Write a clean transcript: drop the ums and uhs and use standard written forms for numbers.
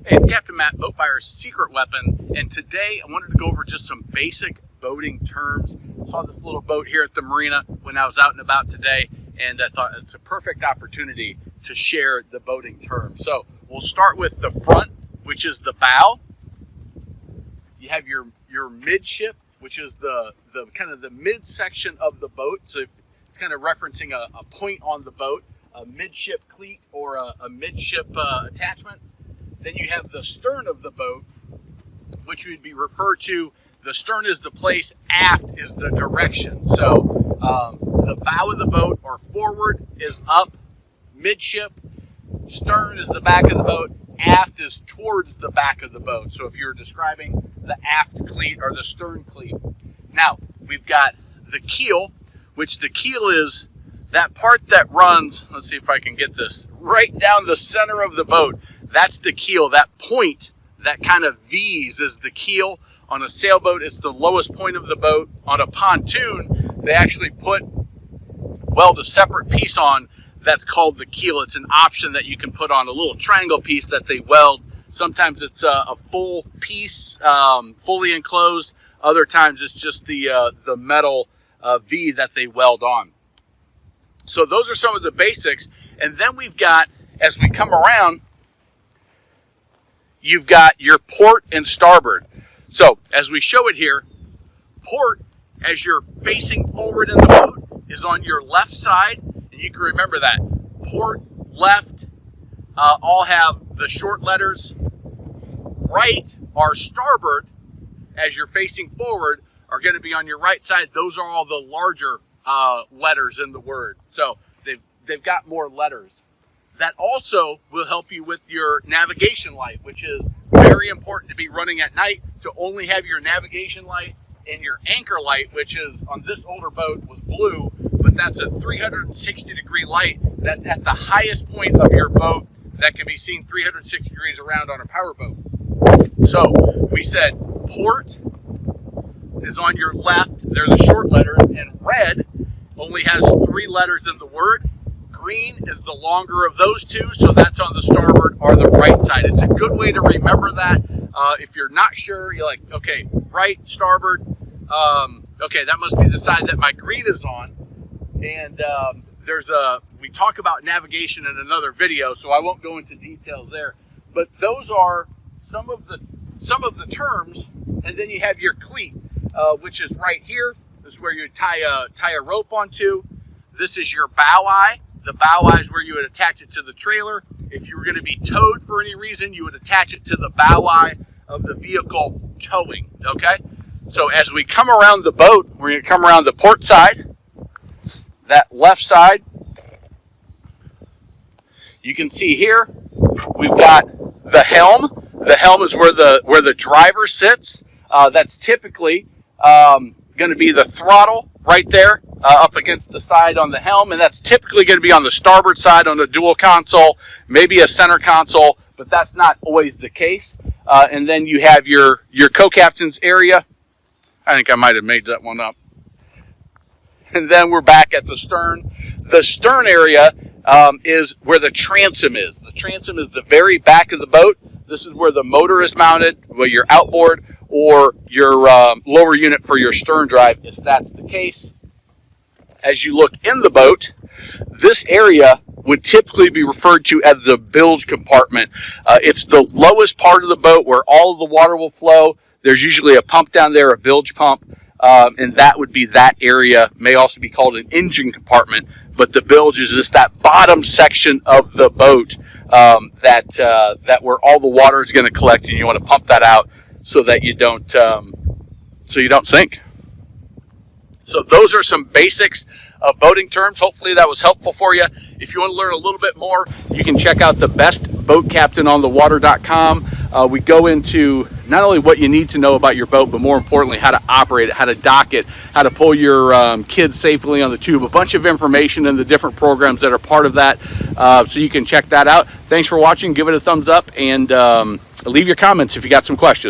Hey, it's Captain Matt, Boat Buyer's Secret Weapon, and today I wanted to go over just some basic boating terms. I saw this little boat here at the marina when I was out and about today, and I thought it's a perfect opportunity to share the boating terms. So we'll start with the front, which is the bow. You have your midship, which is the kind of the midsection of the boat. So it's kind of referencing a point on the boat, a midship cleat or a midship attachment. Then you have the stern of the boat, which would be referred to, the stern is the place, aft is the direction. So the bow of the boat or forward is up, midship, stern is the back of the boat, aft is towards the back of the boat. So if you're describing the aft cleat or the stern cleat. Now, we've got the keel, which the keel is that part that runs, let's see if I can get this, right down the center of the boat. That's the keel. That point that kind of V's is the keel. On a sailboat, it's the lowest point of the boat. On a pontoon, they actually weld a separate piece on that's called the keel. It's an option that you can put on a little triangle piece that they weld. Sometimes it's a full piece, fully enclosed. Other times it's just the metal V that they weld on. So those are some of the basics. And then we've got, as we come around, you've got your port and starboard. So as we show it here, port, as you're facing forward in the boat, is on your left side. And you can remember that. Port, left, all have the short letters. Right or starboard, as you're facing forward, are going to be on your right side. Those are all the larger letters in the word. So they've got more letters. That also will help you with your navigation light, which is very important to be running at night, to only have your navigation light and your anchor light, which is on this older boat was blue, but that's a 360-degree light. That's at the highest point of your boat that can be seen 360 degrees around on a power boat. So we said port is on your left. They're the short letters, and red only has 3 letters in the word. Green is the longer of those two, so that's on the starboard or the right side. It's a good way to remember that. If you're not sure, you're like, okay, right, starboard. Okay, that must be the side that my green is on. And we talk about navigation in another video, so I won't go into details there. But those are some of the terms. And then you have your cleat, which is right here. This is where you tie a rope onto. This is your bow eye. The bow eye is where you would attach it to the trailer. If you were going to be towed for any reason, you would attach it to the bow eye of the vehicle towing, okay? So as we come around the boat, we're going to come around the port side, that left side. You can see here, we've got the helm. The helm is where the driver sits. That's typically going to be the throttle right there. Up against the side on the helm, and that's typically going to be on the starboard side on a dual console, maybe a center console, but that's not always the case. And then you have your co-captain's area. I think I might have made that one up. And then we're back at the stern. The stern area is where the transom is. The transom is the very back of the boat. This is where the motor is mounted, where your outboard or your lower unit for your stern drive, if that's the case. As you look in the boat, this area would typically be referred to as the bilge compartment. It's the lowest part of the boat where all of the water will flow. There's usually a pump down there, a bilge pump, and that would be that area. May also be called an engine compartment, but the bilge is just that bottom section of the boat that where all the water is going to collect, and you want to pump that out so that you don't sink. So those are some basics of boating terms. Hopefully that was helpful for you. If you want to learn a little bit more, you can check out the bestboatcaptainonthewater.com. We go into not only what you need to know about your boat, but more importantly, how to operate it, how to dock it, how to pull your kids safely on the tube, a bunch of information in the different programs that are part of that. So you can check that out. Thanks for watching. Give it a thumbs up and leave your comments if you got some questions.